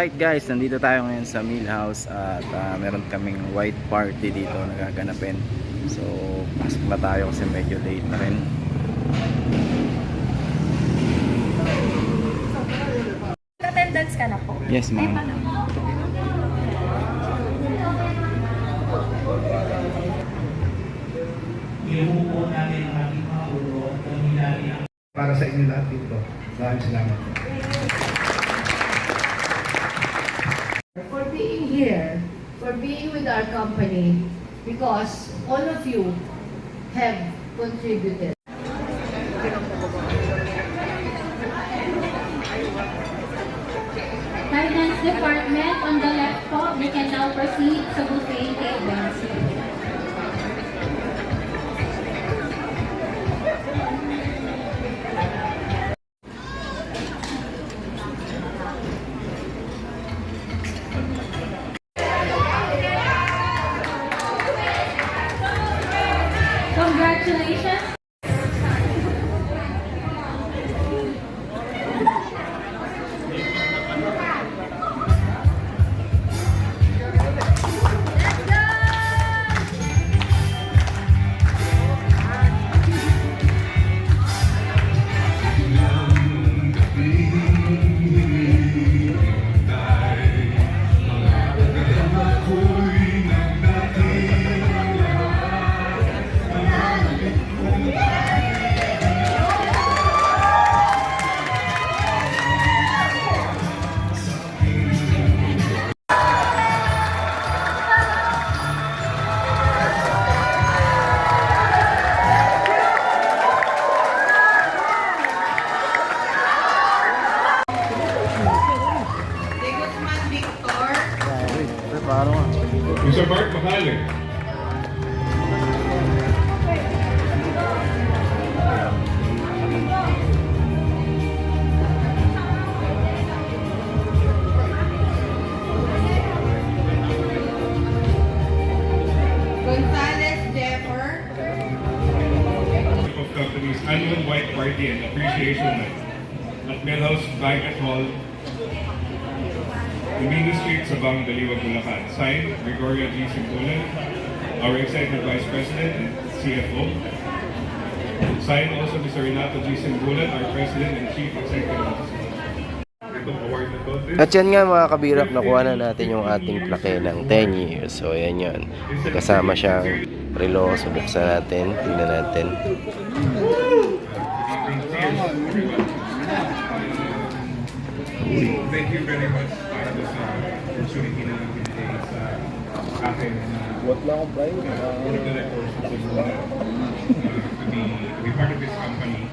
Alright guys, nandito tayo ngayon sa Millhouse at meron kaming white party dito nagaganapin. So, pasok na tayo kasi medyo late na rin. Attendance ka na po? Yes, ma'am. Iuupo natin ang ating mga ulo at pamilya para sa inyo lahat dito. Maraming salamat. For being here, for being with our company, because all of you have contributed. Finance Department on the left po, we can now proceed sa buffet tables. Congratulations! Mr. Bart Mahalik. Gonzales Jeffer. Of Company's annual White Party and Appreciation Night at Millhouse Banquet Hall, Lumini Street, Sabang, Daliwag, Bulacan. Signed, Gregoria G. Simbulan, our Executive Vice President and CFO. Signed also Mr. Renato G. Simbulan, our President and Chief Executive Officer. Itong award na to, At yan nga mga kabirap, nakuha na natin yung ating plaque ng 10 years. So ayan yun. Kasama siyang relo. So buksan natin. Tingnan natin. Thank you very much para sa opportunity na nagbibigay sa akin na board of directors to be part of this company.